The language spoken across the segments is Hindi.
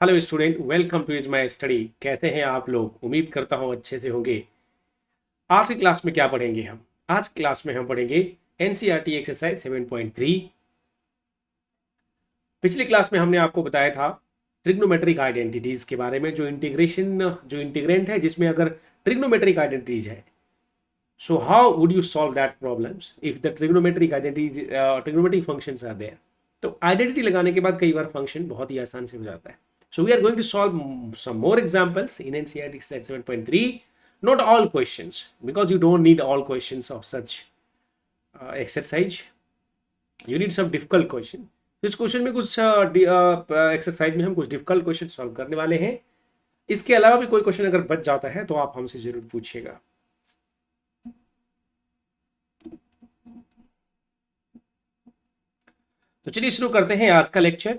Hello student, welcome two is my study. कैसे हैं आप लोग? उम्मीद करता हूँ अच्छे से होंगे। आज की क्लास में क्या पढ़ेंगे हम? आज क्लास में हम पढ़ेंगे एनसीईआरटी एक्सरसाइज 7.3। पिछली क्लास में हमने आपको बताया था ट्रिग्नोमेट्रिक आइडेंटिटीज के बारे में, जो इंटीग्रेंट है जिसमें अगर ट्रिग्नोमेट्रिक आइडेंटिटीज है। So how would you solve that problems if the trigonometric functions are there? तो आइडेंटिटी लगाने के बाद कई बार फंक्शन बहुत ही आसान से हो जाता है। So we are going to solve some more examples in NCERT 7.3. Not all questions, because you don't need all questions of such exercise. You need some difficult question. इस क्वेश्चन में कुछ एक्सरसाइज में हम कुछ डिफिकल्ट क्वेश्चन सॉल्व करने वाले हैं। इसके अलावा भी कोई क्वेश्चन अगर बच जाता है तो आप हमसे जरूर पूछिएगा। तो चलिए शुरू करते हैं आज का लेक्चर।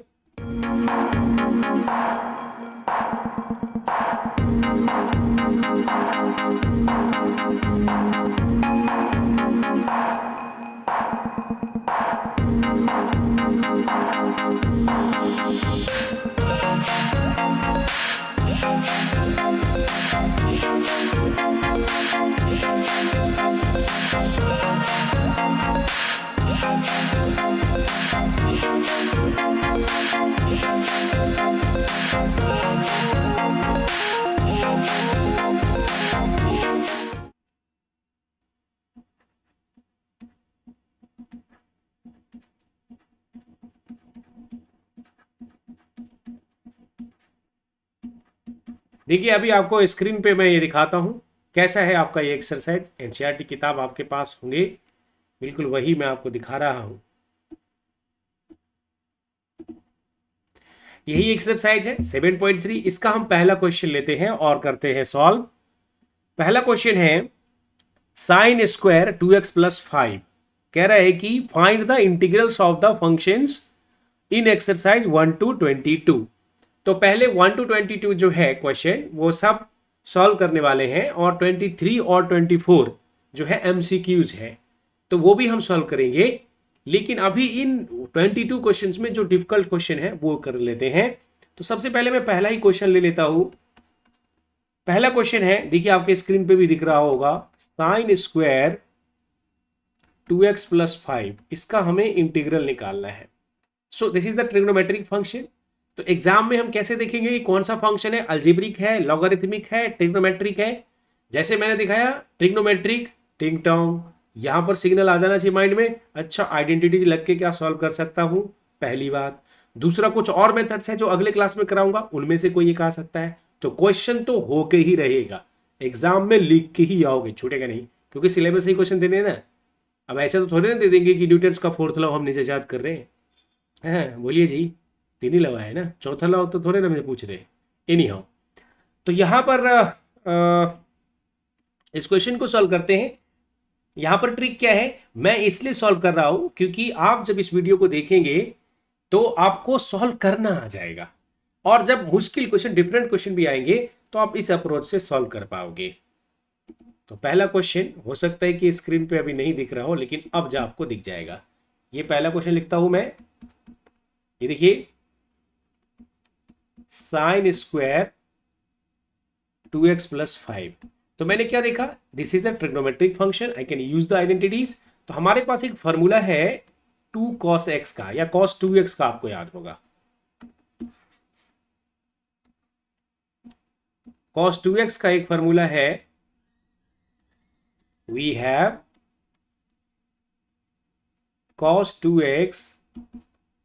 देखिए, अभी आपको स्क्रीन पे मैं ये दिखाता हूँ कैसा है आपका ये एक्सरसाइज। एनसीईआरटी किताब आपके पास होंगे, बिल्कुल वही मैं आपको दिखा रहा हूँ। यही एक्सरसाइज है 7.3। इसका हम पहला क्वेश्चन लेते हैं और करते हैं सॉल्व। पहला क्वेश्चन है साइन स्क्वायर 2x प्लस 5। कह रहा है कि find the integrals of the functions in exercise 1 to 22। तो पहले 1 to 22 जो है क्वेश्चन वो सब सॉल्व करने वाले हैं, और 23 और 24 जो है MCQs है, तो वो भी हम सॉल्व करेंगे। लेकिन अभी इन 22 क्वेश्चंस में जो डिफिकल्ट क्वेश्चन है वो कर लेते हैं। तो सबसे पहले मैं पहला ही क्वेश्चन ले लेता हूं। पहला क्वेश्चन है, देखिए आपके स्क्रीन पे भी दिख रहा होगा, साइन स्क्वायर 2x प्लस 5। इसका हमें इंटीग्रल निकालना है। So this is the trigonometric function. तो एग्जाम में हम कैसे देखेंगे कि कौन सा फंक्शन है, अलजेब्रिक है, लॉगरिथमिक है, ट्रिग्नोमेट्रिक है। जैसे मैंने दिखाया ट्रिग्नोमेट्रिक, टिंग टोंग, यहां पर सिग्नल आ जाना चाहिए माइंड में। अच्छा, आइडेंटिटीज लग के क्या सॉल्व कर सकता हूं, पहली बात। दूसरा, कुछ और मेथड्स है जो अगले क्लास में कराऊंगा, उनमें से कोई एक आ सकता है। तो क्वेश्चन तो होके ही रहेगा, एग्जाम में लिख के ही आओगे, छूटेगा नहीं, क्योंकि सिलेबस ही क्वेश्चन देने ना। अब ऐसे तो थोड़े ना दे देंगे कि न्यूटन्स का फोर्थ लॉ हम नीचे याद कर रहे हैं। बोलिए जी, तीन ही लवा है ना, चौथा लॉ तो थोड़े ना मुझे पूछ रहे। एनी हाउ, तो यहां पर इस क्वेश्चन को सॉल्व करते हैं। यहां पर ट्रिक क्या है, मैं इसलिए सॉल्व कर रहा हूं क्योंकि आप जब इस वीडियो को देखेंगे तो आपको सॉल्व करना आ जाएगा, और जब मुश्किल क्वेश्चन, डिफरेंट क्वेश्चन भी आएंगे तो आप इस अप्रोच से सॉल्व कर पाओगे। तो पहला क्वेश्चन हो सकता है कि स्क्रीन पे अभी नहीं दिख रहा हो, लेकिन अब जो आपको दिख जाएगा। ये पहला क्वेश्चन लिखता हूं मैं। ये देखिए, साइन स्क्वायर 2x प्लस 5। तो मैंने क्या देखा, this is a trigonometric function, I can use the identities. तो हमारे पास एक फॉर्मूला है 2 cos x का, या cos 2x का, आपको याद होगा। cos 2x का एक फॉर्मूला है, we have cos 2x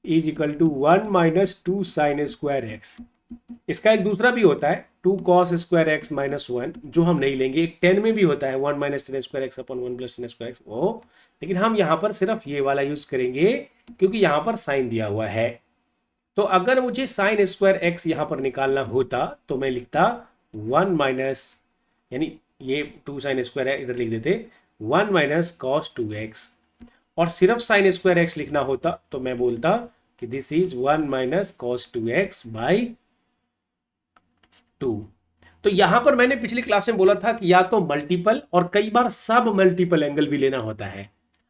is equal to 1 minus 2 sine square x. इसका एक दूसरा भी होता है 2 cos स्क्वायर एक्स माइनस 1, जो हम नहीं लेंगे। एक 10 में भी होता है 1 minus 10 square x upon 1 plus 10 square x, वो, लेकिन हम यहाँ पर सिर्फ ये वाला यूज करेंगे क्योंकि यहाँ पर साइन दिया हुआ है। तो अगर मुझे साइन स्क्वायर एक्स यहाँ पर निकालना होता तो मैं लिखता 1 माइनस, यानी ये 2 साइन स्क्वायर है, इधर लिख देते 1 माइनस cos 2x। और सिर्फ साइन स्क्वायर एक्स लिखना होता तो मैं बोलता कि this is 1 minus cos 2x by 2। तो यहां पर मैंने पिछली क्लास में बोला था कि या तो मल्टीपल और कई बार सब मल्टीपल एंगल भी लेना होता है।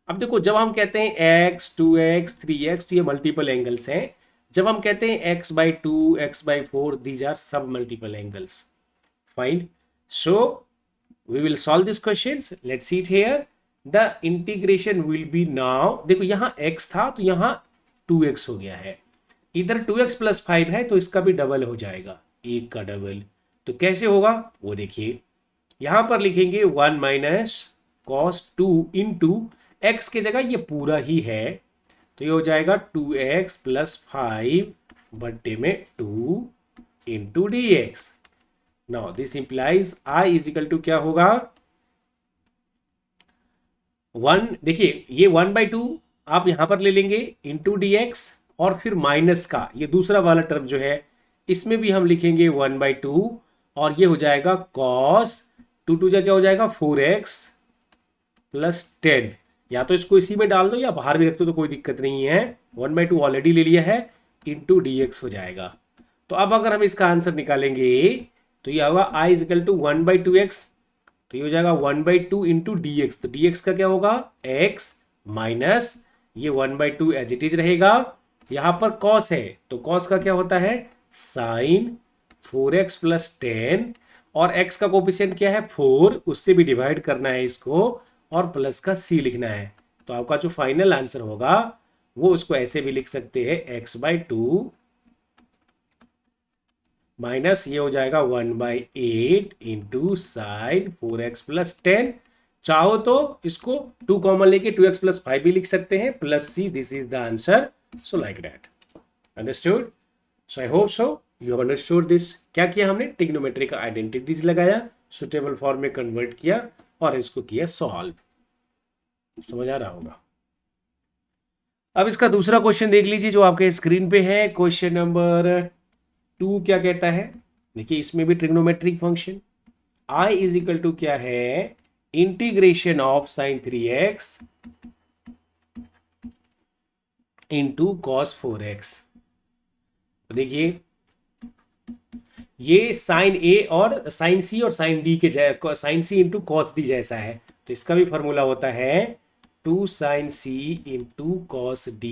अब देखो, जब हम कहते हैं x 2x 3x, तो ये मल्टीपल एंगल्स हैं। जब हम कहते हैं x/2, x/4, दीज आर सब multiple angles. Fine. So we will solve this questions. Let's see it here. The integration will be now, देखो यहाँ x था तो यहाँ 2x हो गया है, इधर 2x + 5 है तो इसका भी डबल हो जाएगा, एक का डबल. तो कैसे होगा वो देखिए. यहां पर लिखेंगे 1 - cos 2 इंटू एक्स की जगह ये पूरा ही है तो ये हो जाएगा 2x + 5 बट्टे में 2 into D x. Now this implies I = क्या होगा 1. देखिए ये 1/2 आप यहां पर ले लेंगे इंटू डी एक्स, और फिर माइनस का ये दूसरा वाला टर्म जो है इसमें भी हम लिखेंगे 1/2 और ये हो जाएगा cos 2 जा क्या हो जाएगा 4x + 10. या तो इसको इसी में डाल दो या बाहर भी रख दो तो कोई दिक्कत नहीं है. 1/2 ऑलरेडी ले लिया है, इंटू डी एक्स हो जाएगा. तो अब अगर हम इसका आंसर निकालेंगे तो ये होगा I = 1/2x, तो ये हो जाएगा 1/2 इंटू डी एक्स. तो डी एक्स का क्या होगा x माइनस ये 1/2 एज इट इज रहेगा. यहाँ पर cos है तो cos का क्या होता है sin 4x + 10, और x का कोफिशिएंट क्या है 4, उससे भी डिवाइड करना है इसको और प्लस का c लिखना है. तो आपका जो फाइनल आंसर होगा वो उसको ऐसे भी लिख सकते हैं x/2 माइनस ये हो जाएगा 1/8 इंटू साइन 4x + 10. चाहो तो इसको 2 कॉमन लेके 2x + 5 भी लिख सकते हैं plus c. This is the answer. So like that. Understood. So I hope so you have understood this. क्या किया हमने ट्रिग्नोमेट्री का आइडेंटिटीज लगाया, सुटेबल फॉर्म में कन्वर्ट किया और इसको किया सॉल्व. समझ आ रहा होगा. अब इसका दूसरा क्वेश्चन देख लीजिए जो आपके स्क्रीन पे है. क्वेश्चन नंबर 2 क्या कहता है. देखिए इसमें भी ट्रिग्नोमेट्रिक फंक्शन. I = क्या है integration of sin 3x into cos 4x. देखिए ये sin A और sin C और sin D के sin C into cos D जैसा है, तो इसका भी फॉर्मूला होता है 2 sin C into cos D.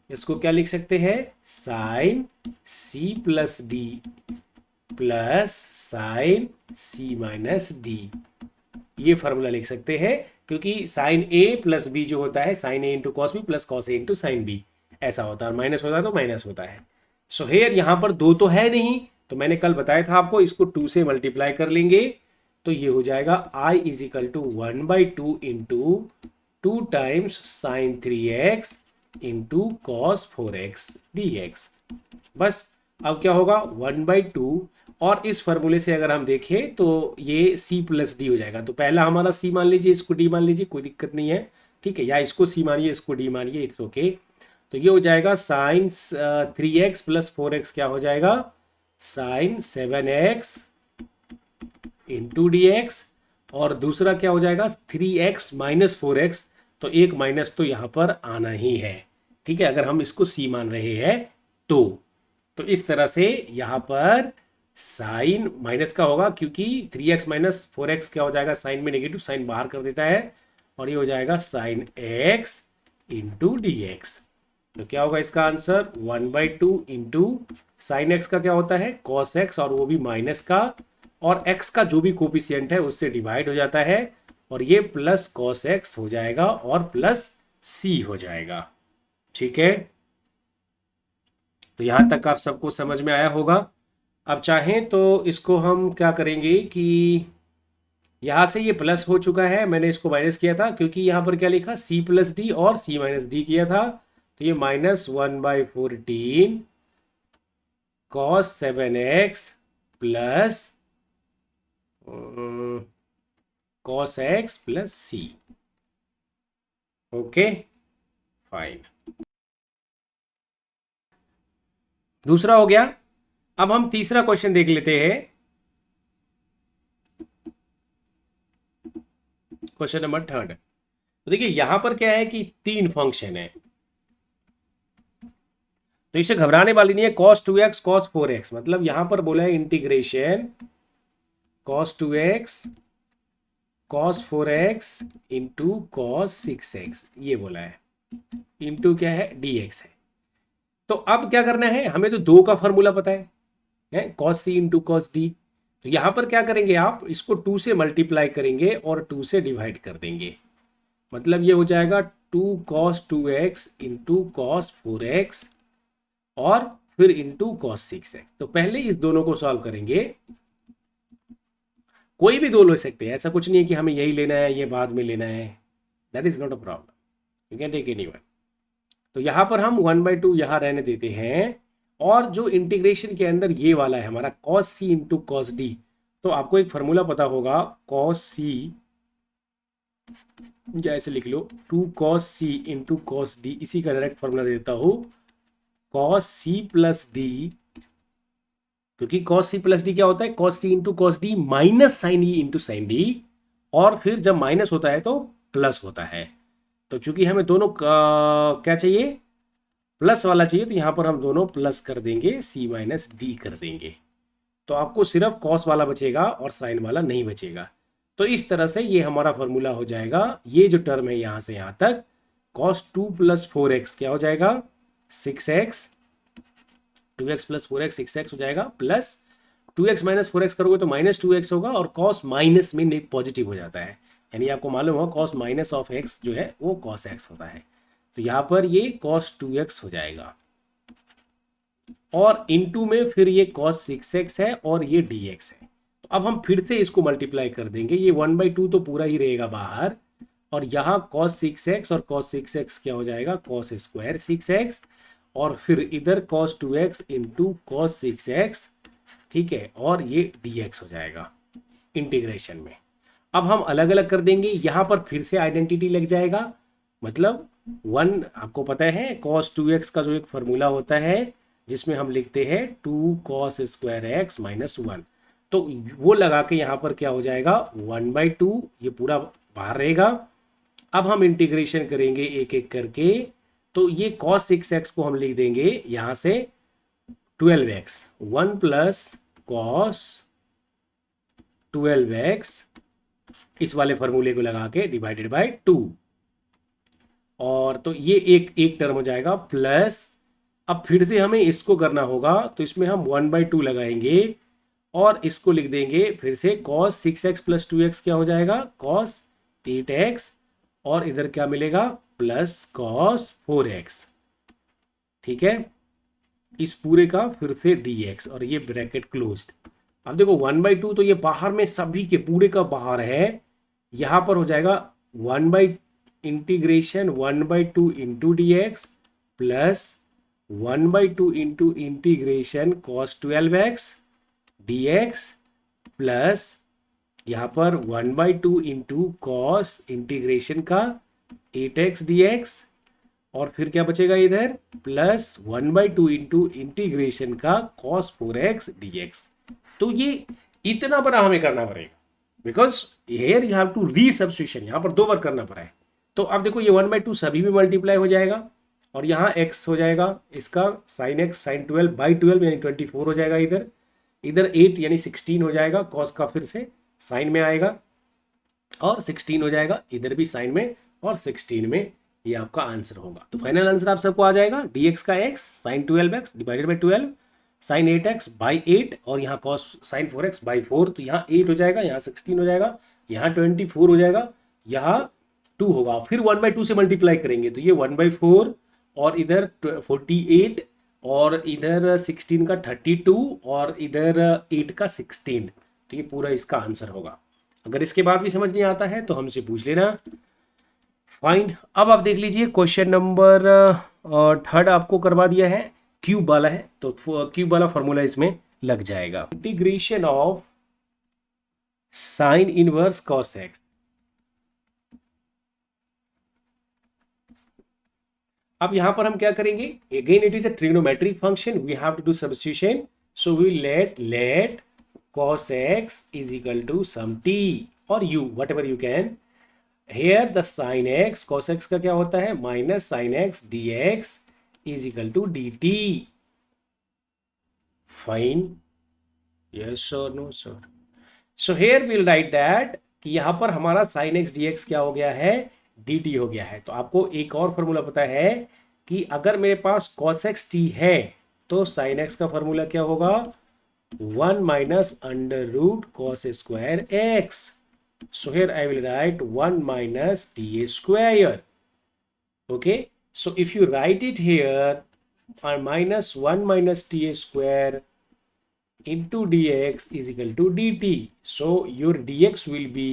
इसको क्या लिख सकते हैं sin C + D plus sin C - D. ये फॉर्मूला लिख सकते हैं क्योंकि sin A + B जो होता है sin A into cos B plus cos A into sin B ऐसा होता है, और माइनस होता है तो माइनस होता है. सो हेयर यहाँ पर 2 तो है नहीं, तो मैंने कल बताया था आपको इसको 2 से मल्टीप्लाई कर लेंगे तो ये हो जाएगा I = 1/2 into 2 times sin 3x into cos 4x dx. बस अब क्या होगा 1/2, और इस फॉर्मूले से अगर हम देखें तो ये C + D हो जाएगा. तो पहला हमारा C मान लीजिए, इसको D मान लीजिए, कोई दिक्कत नहीं है, ठीक है, या इसको C मानिए इसको D मानिए, इट्स ओके. तो ये हो जाएगा sin 3x + 4x क्या हो जाएगा sin 7x इंटू dx, और दूसरा क्या हो जाएगा 3x - 4x. तो एक माइनस तो यहाँ पर आना ही है, ठीक है, अगर हम इसको C मान रहे हैं तो इस तरह से यहाँ पर साइन माइनस का होगा क्योंकि 3x - 4x क्या हो जाएगा साइन में नेगेटिव, साइन बाहर कर देता है, और ये हो जाएगा sin x इंटू dx. तो क्या होगा इसका आंसर 1/2 इंटू साइन x का क्या होता है cos x, और वो भी माइनस का, और x का जो भी कोफिशिएंट है उससे डिवाइड हो जाता है, और ये प्लस cos x हो जाएगा और प्लस c हो जाएगा. ठीक है, तो यहां तक आप सबको समझ में आया होगा. अब चाहें तो इसको हम क्या करेंगे कि यहाँ से ये प्लस हो चुका है, मैंने इसको माइनस किया था क्योंकि यहाँ पर क्या लिखा C + D और C - D किया था, तो ये -1/14 cos 7x plus cos x + C. Okay fine, दूसरा हो गया. अब हम तीसरा क्वेश्चन देख लेते हैं. Question number 3. तो देखिए यहां पर क्या है कि 3 फंक्शन है, तो इसे घबराने वाली नहीं है. cos 2x cos 4x, मतलब यहां पर बोला है integration cos 2x cos 4x into cos 6x, ये बोला है, इंटू क्या है dx है. तो अब क्या करना है, हमें तो 2 का फॉर्मूला पता है कॉस सी इंटू कॉस डी। तो यहां पर क्या करेंगे, आप इसको 2 से मल्टीप्लाई करेंगे और 2 से डिवाइड कर देंगे। मतलब ये हो जाएगा 2 cos 2x into cos 4x और फिर इंटू कॉस 6x। तो पहले इस दोनों को सॉल्व करेंगे। कोई भी दो ले सकते हैं, ऐसा कुछ नहीं है कि हमें यही लेना है ये बाद में लेना है, that is not a problem, you can take any one. तो यहाँ पर हम 1/2 यहाँ रहने देते हैं, और जो इंटीग्रेशन के अंदर ये वाला है हमारा cos c into cos D. तो आपको एक फॉर्मूला पता होगा cos c, या ऐसे लिख लो 2 cos c into cos D, इसी का डायरेक्ट फॉर्मूला देता हूँ cos c प्लस डी, क्योंकि cos c प्लस डी क्या होता है, cos c into cos D minus sine E into sine D, और फिर जब माइनस होता है तो प्लस होता है। तो चूंकि हमें दोनों क्या चाहिए, प्लस वाला चाहिए, तो यहां पर हम दोनों प्लस कर देंगे, c माइनस डी कर देंगे। तो आपको सिर्फ कॉस वाला बचेगा और साइन वाला नहीं बचेगा। तो इस तरह से ये हमारा फॉर्मूला हो जाएगा। ये जो टर्म है यहां से यहां तक cos 2 प्लस 4x क्या हो जाएगा 6x, 2x plus 4x 6x हो जाएगा, प्लस 2x माइनस 4x करोगे तो माइनस 2x होगा, और cos माइनस में पॉजिटिव हो जाता है, यानी आपको मालूम हो cos माइनस ऑफ x जो है वो cos x होता है। तो यहाँ पर ये cos 2x हो जाएगा, और इनटू में फिर ये cos 6x है और ये dx है। तो अब हम फिर से इसको मल्टीप्लाई कर देंगे, ये 1/2 तो पूरा ही रहेगा बाहर, और यहाँ cos 6x और cos 6x क्या हो जाएगा cos स्क्वायर 6x, और फिर इधर cos 2x into cos 6x, ठीक है, और ये dx हो जाएगा इंटीग्रेशन में। अब हम अलग अलग कर देंगे, यहाँ पर फिर से आइडेंटिटी लग जाएगा, मतलब 1 आपको पता है cos 2x का जो एक फॉर्मूला होता है जिसमें हम लिखते हैं 2 cos स्क्वायर x माइनस 1, तो वो लगा के यहाँ पर क्या हो जाएगा 1/2, ये पूरा बाहर रहेगा। अब हम इंटीग्रेशन करेंगे एक एक करके, तो ये cos 6x को हम लिख देंगे यहाँ से 12x, 1 प्लस cos 12x, इस वाले फॉर्मूले को लगा के डिवाइडेड बाय 2, और तो ये एक टर्म हो जाएगा, प्लस अब फिर से हमें इसको करना होगा, तो इसमें हम 1/2 लगाएंगे और इसको लिख देंगे फिर से cos 6x प्लस 2x क्या हो जाएगा cos 8x, और इधर क्या मिलेगा प्लस cos 4x, ठीक है, इस पूरे का फिर से dx, और ये ब्रैकेट क्लोज्ड। अब देखो 1/2 तो ये बाहर में सभी के पूरे का बाहर है, यहाँ पर हो जाएगा 1/2 into dx plus 1/2 into integration cos 12x dx plus यहाँ पर 1/2 इंटू cos इंटीग्रेशन का 8x dx, और फिर क्या बचेगा इधर प्लस 1/2 इंटू इंटीग्रेशन का cos 4x dx। तो ये इतना बड़ा हमें करना पड़ेगा, because here you have to resubstitution, यहाँ पर 2 बार करना पड़ा है। तो अब देखो ये 1/2 सभी में मल्टीप्लाई हो जाएगा, और यहाँ x हो जाएगा इसका sin x sin 12/12 यानी 24 हो जाएगा, इधर 8 यानी 16 हो जाएगा, cos का फिर से साइन में आएगा, और 16 हो जाएगा इधर भी साइन में, और 16 में ये आपका आंसर होगा। तो फाइनल आंसर आप सबको आ जाएगा dx का x sin 12x divided by 12 sin 8x by 8, और यहाँ cos sin 4x बाई 4, तो यहाँ 8 हो जाएगा, यहाँ 16 हो जाएगा, यहाँ 24 हो जाएगा, यहाँ 2 होगा, फिर 1/2 से मल्टीप्लाई करेंगे तो ये 1/4, और इधर 48, और इधर 16 का 32, और इधर 8 का 16, तो ये पूरा इसका आंसर होगा। अगर इसके बाद भी समझ नहीं आता है तो हमसे पूछ लेना। फाइन, अब आप देख लीजिए क्वेश्चन नंबर 3 आपको करवा दिया है, क्यूब वाला है, तो क्यूब वाला फॉर्मूला इसमें लग जाएगा। Integration of sine inverse cos x. अब यहां पर हम क्या करेंगे, again it is a trigonometric function, we have to do substitution, so we let cos x is equal to some t or u, whatever you can. Here the sin x, cos x का क्या होता है minus sin x dx is equal to dt. Fine. Yes or no sir? So here we'll write that कि यहाँ पर हमारा sin x dx क्या हो गया है dt हो गया है। तो आपको एक और फॉर्मूला पता है कि अगर मेरे पास cos x t है तो sin x का फॉर्मूला क्या होगा, 1 minus under root cos square x. So here I will write 1 minus ta square. Okay, so if you write it here, minus 1 minus ta square into dx is equal to dt. So your dx will be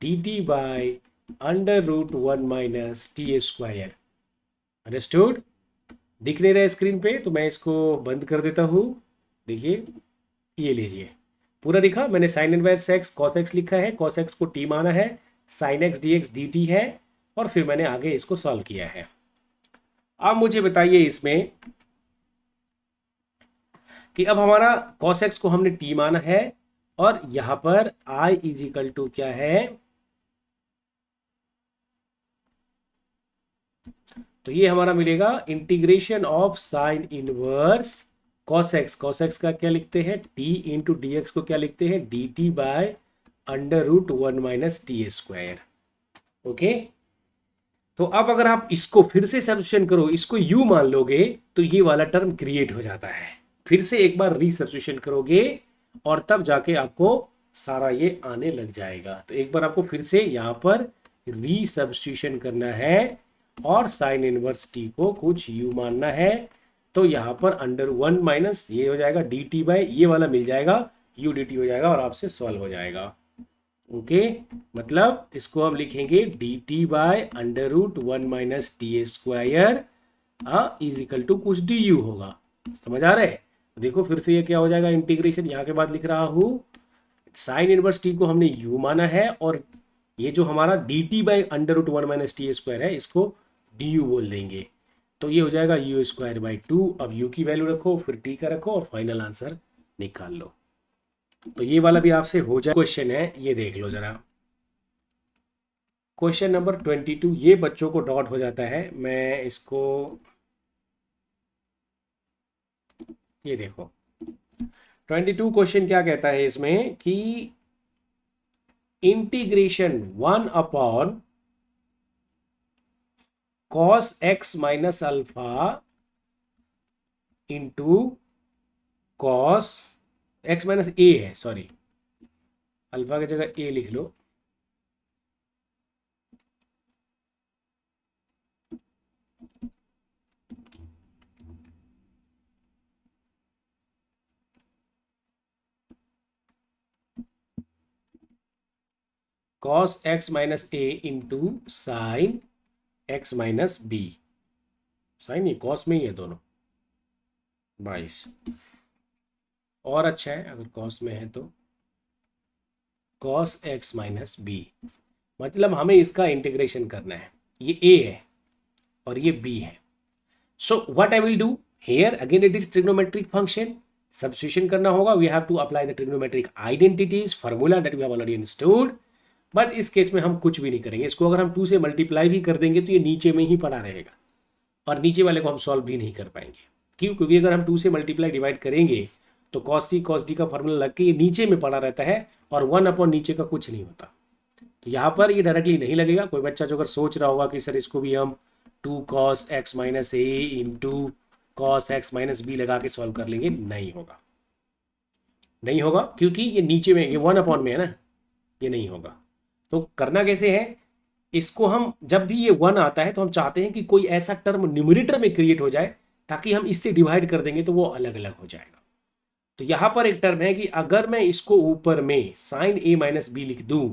dt by under root 1 minus ta square. Understood? दिख नहीं रहा है स्क्रीन पे, तो मैं इसको बंद कर देता हूँ. देखिए, ये लीजिए, पूरा दिखा. मैंने sine inverse x cos x लिखा है, कॉस एक्स को टी माना है, sine x D x D T है, और फिर मैंने आगे इसको सॉल्व किया है. अब मुझे बताइए इसमें कि अब हमारा कॉस एक्स को हमने टी माना है और यहां पर आई इज इक्वल टू क्या है, तो ये हमारा मिलेगा integration of sine inverse cos x. Cos x का क्या लिखते हैं, टी इंटू डी एक्स को क्या लिखते हैं, D T by under root 1 minus T square. Okay, तो अब अगर आप इसको फिर से सब्स्टिट्यूशन करो, इसको यू मान लोगे, तो ये वाला टर्म क्रिएट हो जाता है. फिर से एक बार रीसब्स्टिट्यूशन करोगे और तब जाके आपको सारा ये आने लग जाएगा. तो एक बार आपको फिर से यहाँ पर रीसब्स्टिट्यूशन करना है और साइन इनवर्स टी को कुछ यू मानना है. तो यहाँ पर अंडर 1 माइनस ये हो जाएगा डी टी बाई ये वाला मिल जाएगा, यू डी टी हो जाएगा और आपसे सॉल्व हो जाएगा. ओके, मतलब इसको हम लिखेंगे D T by under root 1 minus T square is equal to कुछ डी यू होगा. समझ आ रहा है? देखो फिर से ये क्या हो जाएगा, इंटीग्रेशन यहाँ के बाद लिख रहा हूँ, साइन इनवर्स टी को हमने यू माना है और ये जो हमारा D T by under root 1 minus T square है इसको डी यू बोल देंगे. तो ये हो जाएगा यू स्क्वायर बाई 2. अब यू की वैल्यू रखो, फिर टी का रखो और फाइनल आंसर निकाल लो. तो ये वाला भी आपसे हो जाए. क्वेश्चन है, ये देख लो जरा, क्वेश्चन नंबर 22. ये बच्चों को डॉट हो जाता है, मैं इसको, ये देखो 22 क्वेश्चन क्या कहता है इसमें कि integration 1 upon cos x minus alpha into cos x minus A है, सॉरी अल्फा की जगह ए लिख लो. cos x minus A into sine x minus B. Sine नहीं, कॉस में ही है दोनों. 22 और अच्छा है अगर कॉस में है तो cos x माइनस बी. मतलब हमें इसका इंटीग्रेशन करना है. ये a है और ये b है. So what I will do here, again it is trigonometric function. Substitution करना होगा, we have to apply the trigonometric identities formula that we have already understood. But इस केस में हम कुछ भी नहीं करेंगे. इसको अगर हम 2 से मल्टीप्लाई भी कर देंगे तो ये नीचे में ही पड़ा रहेगा और नीचे वाले को हम सॉल्व भी नहीं कर पाएंगे. क्यों? क्योंकि अगर हम 2 से मल्टीप्लाई डिवाइड करेंगे तो cos c cos d का फॉर्मूला लग के ये नीचे में पड़ा रहता है और 1 अपॉन नीचे का कुछ नहीं होता. तो यहाँ पर ये डायरेक्टली नहीं लगेगा. कोई बच्चा जो अगर सोच रहा होगा कि सर इसको भी हम 2 cos x minus A into cos x minus B लगा के सॉल्व कर लेंगे, नहीं होगा. नहीं होगा क्योंकि ये नीचे में, ये 1 अपॉन में है ना, ये नहीं होगा. तो करना कैसे है, इसको हम जब भी ये 1 आता है तो हम चाहते हैं कि कोई ऐसा टर्म न्यूमरेटर में क्रिएट हो जाए ताकि हम इससे डिवाइड कर देंगे तो वो अलग अलग हो जाएगा. तो यहां पर एक टर्म है कि अगर मैं इसको ऊपर में साइन ए माइनस बी लिख दूं,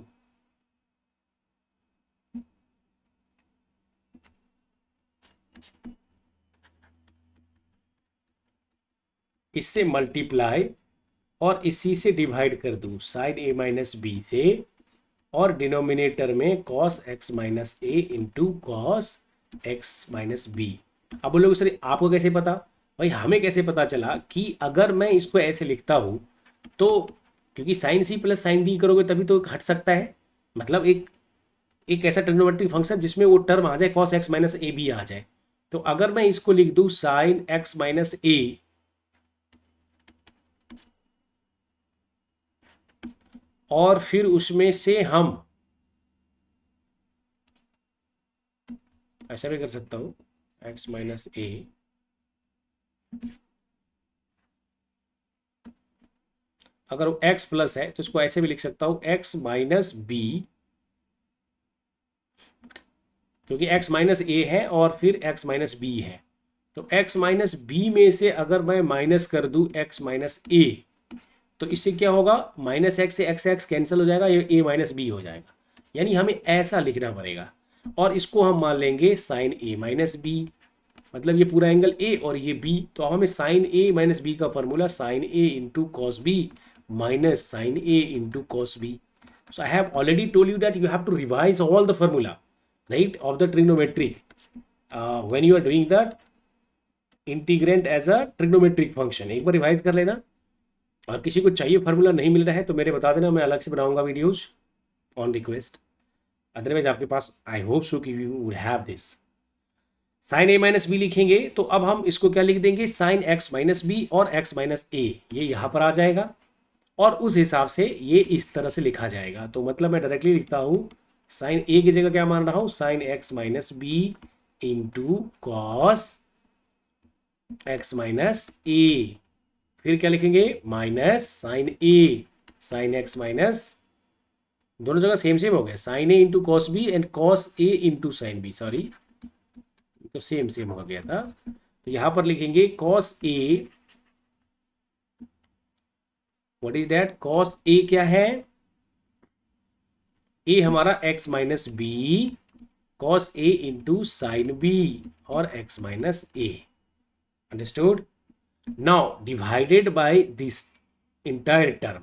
इससे मल्टीप्लाई और इसी से डिवाइड कर दूं साइन ए माइनस बी से, और डिनोमिनेटर में cos x minus A into cos x minus B. अब बोलोगे सर आपको कैसे पता? भाई हमें कैसे पता चला कि अगर मैं इसको ऐसे लिखता हूं तो, क्योंकि sine C plus sine D करोगे तभी तो हट सकता है. मतलब एक ऐसा ट्रिग्नोमेट्रिक फंक्शन जिसमें वो टर्म आ जाए cos x माइनस ए भी आ जाए. तो अगर मैं इसको लिख दूं साइन x माइनस ए और फिर उसमें से हम ऐसा भी कर सकता हूं, एक्स माइनस ए, अगर वो x प्लस है तो इसको ऐसे भी लिख सकता हूं x माइनस बी, क्योंकि x माइनस ए है और फिर x माइनस बी है, तो x माइनस बी में से अगर मैं माइनस कर दूं x माइनस ए, तो इससे क्या होगा, माइनस एक्स से एक्स कैंसिल हो जाएगा, ये a माइनस बी हो जाएगा, यानी हमें ऐसा लिखना पड़ेगा। और इसको हम मान लेंगे साइन ए माइनस बी, मतलब ये पूरा एंगल ए और ये बी, तो हमें साइन ए माइनस बी का formula sine A into cos B minus sine A into cos B. So I have already told you that you have to revise all the formula, right, of the trigonometric when you are doing that integrand as a trigonometric function। एक बार रिवाइज कर लेना, और किसी को चाहिए फार्मूला नहीं मिल रहा है तो मेरे बता देना, मैं अलग से बनाऊंगा वीडियोज ऑन रिक्वेस्ट। अदरवाइज आपके पास आई होप सो कि you would have this. Sine A minus B लिखेंगे तो अब हम इसको क्या लिख देंगे, साइन एक्स माइनस बी और एक्स माइनस ए, ये यहाँ पर आ जाएगा और उस हिसाब से ये इस तरह से लिखा जाएगा। तो मतलब मैं डायरेक्टली लिखता हूँ साइन ए की जगह क्या मान रहा हूँ, sine x minus B into cos x minus A, फिर क्या लिखेंगे minus sine A, sine x minus, दोनों जगह सेम सेम हो गया, sine A into cos B and cos A into sine B, sorry तो सेम सेम हो गया था। तो यहां पर लिखेंगे cos A, what is that, cos A क्या है, ए हमारा X minus B, cos A into sine B और x minus A, understood. Now divided by this entire term,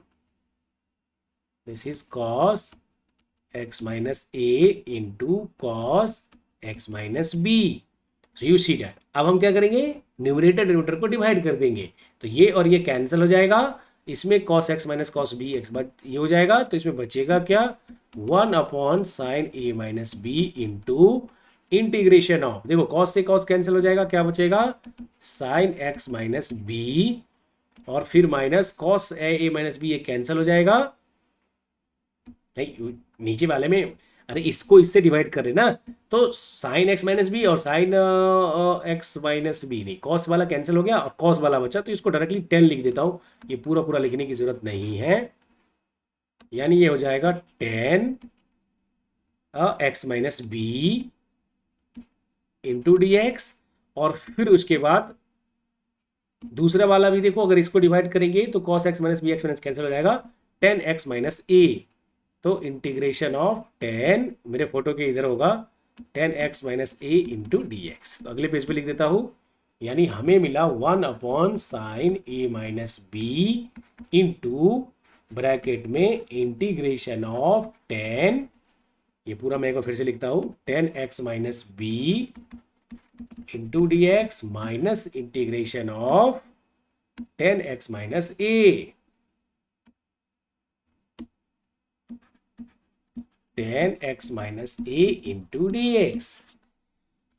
this is cos x minus A into cos x minus B. So you see that, अब हम क्या करेंगे, न्यूमरेटर डिनोमिनेटर को डिवाइड कर देंगे, तो ये और ये कैंसिल हो जाएगा, इसमें cos x minus cos B x ये हो जाएगा, तो इसमें बचेगा क्या, 1 upon sine A minus B into integration of, देखो कॉस से कॉस कैंसिल हो जाएगा, क्या बचेगा साइन एक्स माइनस बी और फिर minus cos A minus B, ये कैंसिल हो जाएगा, नहीं नीचे वाले में, अरे इसको इससे डिवाइड कर रहे ना, तो साइन एक्स माइनस बी और साइन एक्स माइनस बी, नहीं कॉस वाला कैंसिल हो गया और कॉस वाला बचा, तो इसको डायरेक्टली 10 लिख देता हूं, ये पूरा पूरा लिखने की जरूरत नहीं है, यानी ये हो जाएगा 10 x minus B into D x, और फिर उसके बाद दूसरा वाला भी देखो, अगर इसको डिवाइड करेंगे तो cos x minus B x minus cancel हो जाएगा, 10 एक्स माइनस ए, तो इंटीग्रेशन ऑफ 10, मेरे फोटो के इधर होगा 10 x minus A into D x, तो अगले पेज पे लिख देता हूं, यानी हमें मिला 1 upon sine A minus B into bracket में इंटीग्रेशन ऑफ 10, ये पूरा मैं को फिर से लिखता हूं, 10 x minus B into D x minus integration of 10 x minus A, 10 x minus A into D x.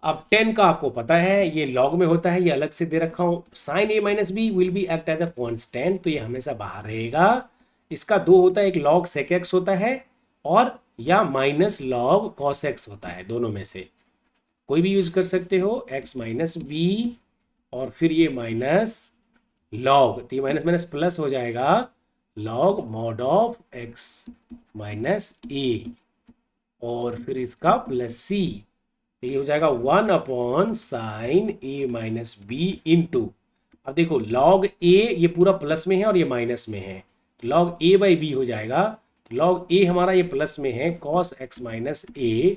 अब 10 का आपको पता है ये लॉग में होता है, ये अलग से दे रखा हूं, sine A minus B will be act as a constant, तो ये हमेशा बाहर रहेगा। इसका दो होता है, एक लॉग सेक एक्स होता है और या माइनस लॉग कॉस एक्स होता है, दोनों में से कोई भी यूज कर सकते हो, एक्स माइनस बी और फिर ये माइनस लॉग, तो ये माइनस माइनस प्लस हो जाएगा, log mod of X minus A और फिर इसका प्लस सी, तो ये हो जाएगा 1 upon sine A minus B into, अब देखो लॉग ए ये पूरा प्लस में है और ये माइनस में है, लॉग ए बाई बी हो जाएगा, लॉग ए हमारा ये प्लस में है, कॉस एक्स माइनस ए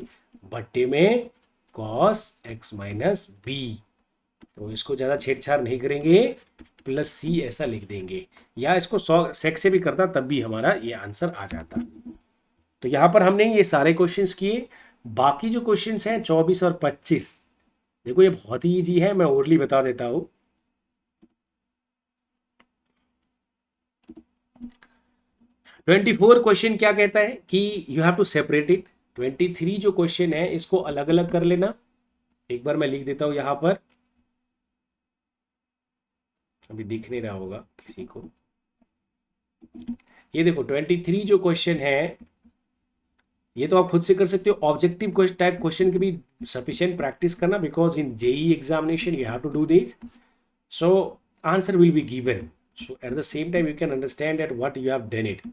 बट्टे में कॉस एक्स माइनस बी, तो इसको ज़्यादा छेड़छाड़ नहीं करेंगे, प्लस सी ऐसा लिख देंगे, या इसको सेक से भी करता तब भी हमारा ये आंसर आ जाता। तो यहाँ पर हमने ये सारे क्वेश्चंस किए, बाकी जो क्वेश्चंस हैं 24 और 25, देखो ये बहुत ही इजी है, मैं ओरली बता देता हूँ। ट्वेंटी 24 क्वेश्चन क्या कहता है कि you have to separate it, 23 जो क्वेश्चन है इसको अलग अलग कर लेना, एक बार मैं लिख देता हूँ यहाँ पर, अभी दिख नहीं रहा होगा किसी को, ये देखो 23 जो क्वेश्चन है ये तो आप खुद से कर सकते हो। ऑब्जेक्टिव टाइप क्वेश्चन की भी सफिशिएंट प्रैक्टिस करना, because in JEE examination you have to do this, so answer will be given, so at the same time you can understand that what you have done it,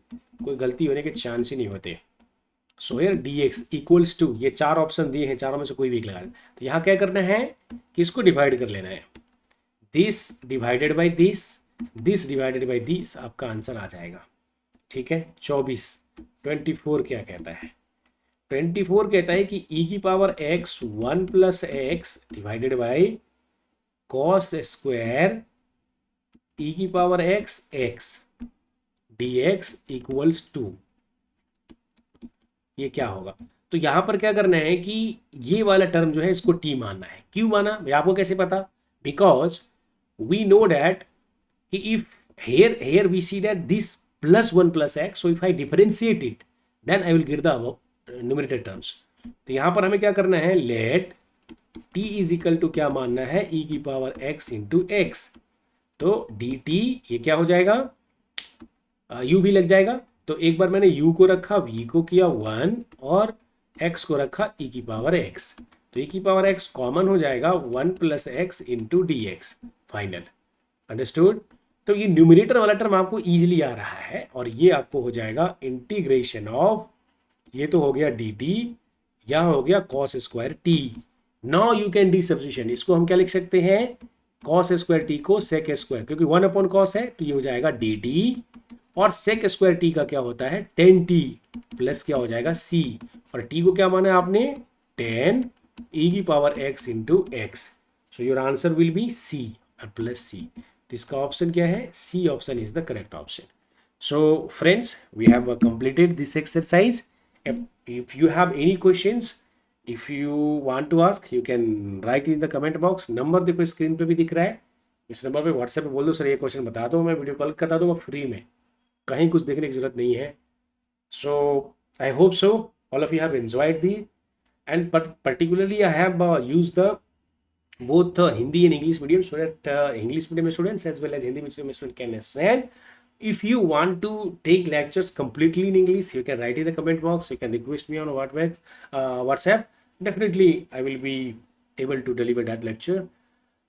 कोई गलती होने के चांस ही नहीं होते। सो here dx इक्वल्स टू, ये चार ऑप्शन दिए हैं, चारों में से कोई भी एक लगा, तो यहाँ क्या करना है कि इसको डिवाइड कर लेना है, this divided by this divided by this, आपका आंसर आ जाएगा। ठीक है, 24 24 क्या कहता है, 24 कहता है कि e की power x 1 plus x divided by cos square e की power x x dx equals to, ये क्या होगा। तो यहां पर क्या करना है कि ये वाला टर्म जो है इसको t मानना है। क्यों माना, आपको कैसे पता, बिकॉज वी नो दैट कि if here we see that this plus 1 plus x, so if I differentiate it then I will get the numerator terms। तो यहां पर हमें क्या करना है, let t is equal to क्या मानना है, e की पावर x इंटू एक्स, तो dt ये क्या हो जाएगा, u भी लग जाएगा। तो एक बार मैंने u को रखा, v को किया 1 और x को रखा e की पावर x, तो e की पावर x कॉमन हो जाएगा 1 plus x into D x final. Understood. तो ये न्यूमरेटर वाला टर्म आपको इजीली आ रहा है, और ये आपको हो जाएगा इंटीग्रेशन ऑफ, ये तो हो गया dt, यहाँ हो गया cos square t। Now you can D substitution, इसको हम क्या लिख सकते हैं, कॉस स्क्वायर टी को सेक स्क्वायर, क्योंकि 1 अपॉन कॉस है तो ये हो जाएगा dt, और सेक स्क्वायर टी का क्या होता है 10t प्लस क्या हो जाएगा c, और t को क्या माना है आपने 10 e की power x into x, so your answer will be c और प्लस c। तो इसका ऑप्शन क्या है, c option is the correct option. So friends, we have completed this exercise. if you have any questions, if you want to ask, you can write in the comment box। Number देखो स्क्रीन पे भी दिख रहा है, इस नंबर पे व्हाट्सएप पे बोल दो सर ये क्वेश्चन बता दो, मैं वीडियो कॉल करता दूंगा फ्री में, कहीं कुछ देखने की जरूरत नहीं है। So I hope so all of you have enjoyed the, and particularly I have used the both Hindi and English medium, so that English medium students as well as Hindi medium students can understand। If you want to take lectures completely in English, you can write in the comment box, you can request me on WhatsApp, definitely I will be able to deliver that lecture।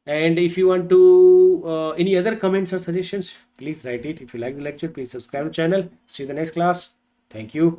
And if you want to any other comments or suggestions, please write it। If you like the lecture, please subscribe to the channel। See you in the next class, thank you।